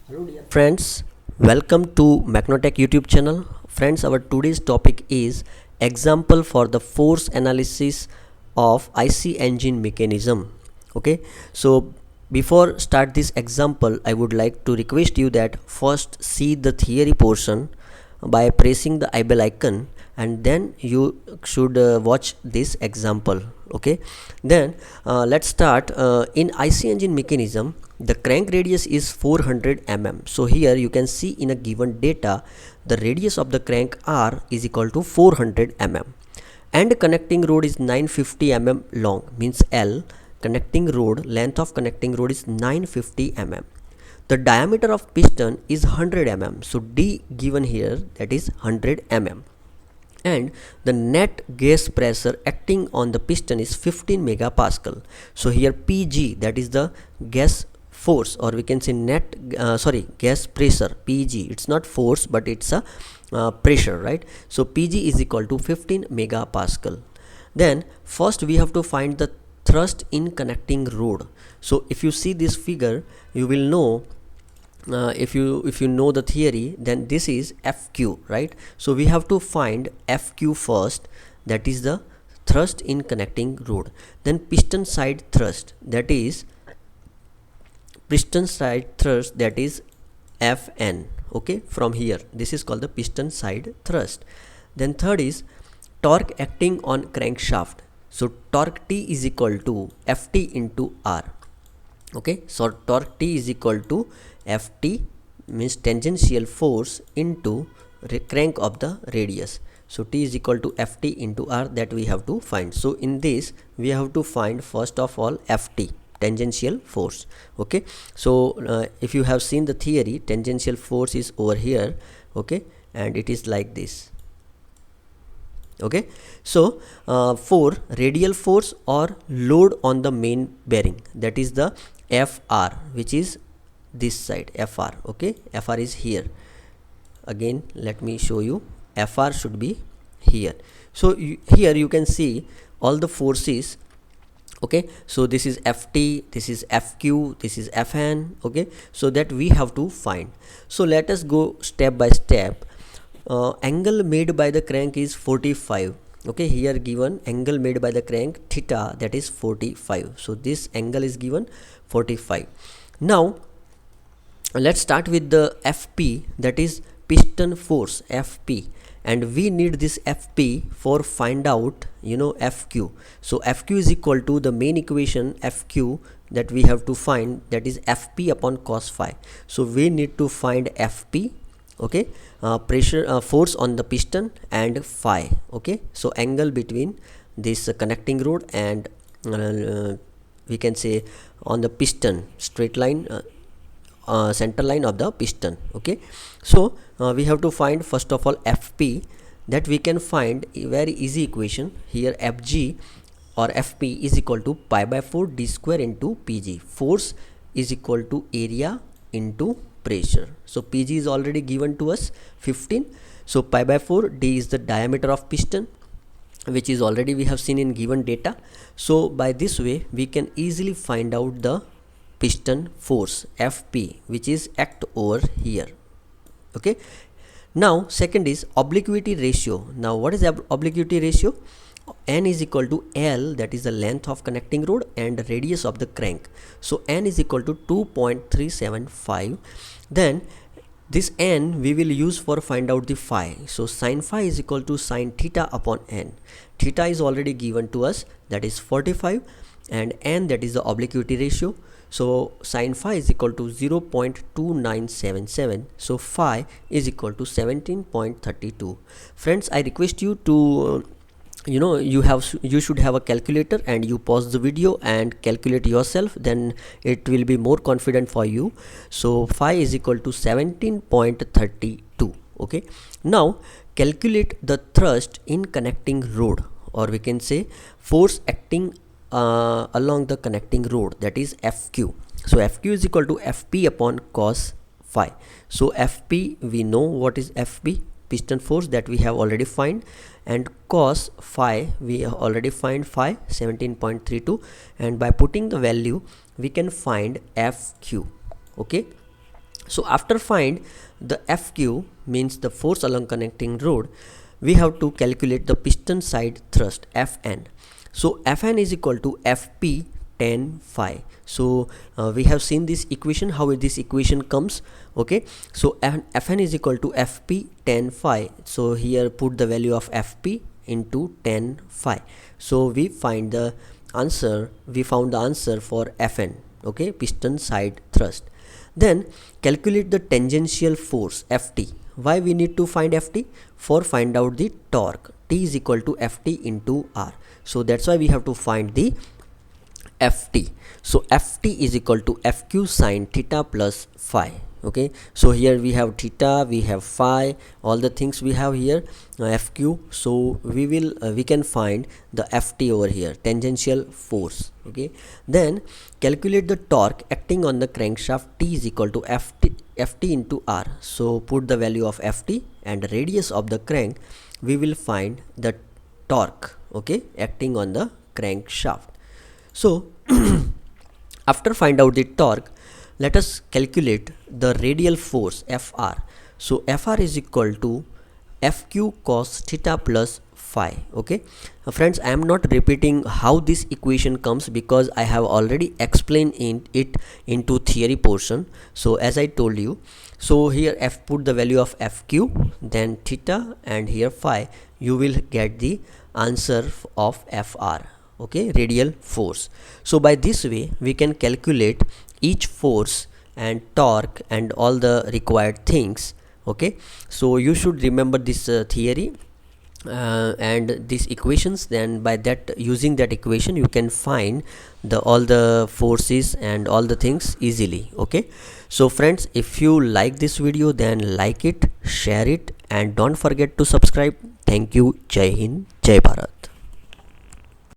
Hello dear friends, welcome to Macnotech YouTube channel. Friends, our today's topic is example for the force analysis of IC engine mechanism. Okay, so before start this example, I would like to request you that first see the theory portion by pressing the eyeball icon, and then you should watch this example. Okay, then let's start. In IC engine mechanism, the crank radius is 400 mm. So here you can see in a given data the radius of the crank R is equal to 400 mm, and connecting rod is 950 mm long, means L. Connecting rod length of connecting rod is 950 mm. The diameter of piston is 100 mm, so D given here, that is 100 mm, and the net gas pressure acting on the piston is 15 megapascal. So here Pg, that is the gas force, or we can say net gas pressure. Pg, it's not force but it's a pressure, right? So Pg is equal to 15 megapascal. Then first we have to find the thrust in connecting rod. So if you see this figure, you will know, if you know the theory, then this is FQ, right? So we have to find FQ first, that is the thrust in connecting rod. Then piston side thrust, that is Fn. Okay, from here this is called the piston side thrust. Then third is torque acting on crankshaft. So torque T is equal to Ft into R. Okay, so torque T is equal to Ft, means tangential force into crank of the radius. So T is equal to Ft into R, that we have to find. So in this we have to find first of all Ft, tangential force. Okay, so if you have seen the theory, tangential force is over here. Okay, and it is like this. Okay, so for radial force or load on the main bearing, that is the Fr, which is this side, Fr. Okay, Fr is here. Again let me show you, Fr should be here. So here you can see all the forces. Okay, so this is Ft, this is Fq, this is Fn. Okay, so that we have to find. So let us go step by step. Angle made by the crank is 45. Okay, here given angle made by the crank theta, that is 45. So this angle is given 45. Now let's start with the Fp, that is piston force, Fp, and we need this Fp for find out Fq. So Fq is equal to the main equation Fq that we have to find, that is Fp upon cos phi. So we need to find Fp. Okay, pressure force on the piston and phi. Okay, so angle between this connecting rod and we can say on the piston, straight line, center line of the piston. Okay, so we have to find first of all Fp, that we can find a very easy equation here. Fg or Fp is equal to pi by 4 d square into Pg. Force is equal to area into pressure. So Pg is already given to us 15. So pi by 4, d is the diameter of piston, which is already we have seen in given data. So by this way we can easily find out the piston force Fp, which is act over here. Okay, now second is obliquity ratio. Now what is obliquity ratio? N is equal to L, that is the length of connecting rod, and radius of the crank. So N is equal to 2.375. Then this N we will use for find out the phi. So sin phi is equal to sin theta upon N. Theta is already given to us, that is 45, and N, that is the obliquity ratio. So sin phi is equal to 0.2977. So phi is equal to 17.32. Friends, I request you to you should have a calculator and you pause the video and calculate yourself, then it will be more confident for you. So phi is equal to 17.32. Okay, now calculate the thrust in connecting rod, or we can say force acting along the connecting rod, that is Fq. So Fq is equal to Fp upon cos phi. So Fp, we know what is Fp, piston force, that we have already find, and cos phi we have already find phi 17.32, and by putting the value we can find Fq. Okay, So after find the FQ, means the force along connecting rod, we have to calculate the piston side thrust Fn. So Fn is equal to Fp tan phi. So we have seen this equation, how this equation comes. Okay, so Fn is equal to Fp tan phi. So here put the value of Fp into tan phi. So we found the answer for Fn. Okay, piston side thrust. Then calculate the tangential force Ft. Why we need to find Ft? For find out the torque. T is equal to Ft into R. So that's why we have to find the Ft. So Ft is equal to Fq sine theta plus phi. Okay, so here we have theta, we have phi, all the things we have here, Fq. So we can find the Ft over here, tangential force. Okay, then calculate the torque acting on the crankshaft. T is equal to Ft into R. So put the value of Ft and radius of the crank. We will find the torque, okay, acting on the crankshaft. So after find out the torque, let us calculate the radial force Fr. So Fr is equal to Fq cos theta plus phi. Okay, friends, I am not repeating how this equation comes because I have already explained it into theory portion. So as I told you, so here put the value of Fq, then theta, and here phi, you will get the answer of Fr. Okay, radial force. So by this way we can calculate each force and torque and all the required things. Okay, so you should remember this theory and these equations. Then by that, using that equation, you can find all the forces and all the things easily. Okay, so friends, if you like this video, then like it, share it, and don't forget to subscribe. Thank you. Jai Hind, Jai Bharat.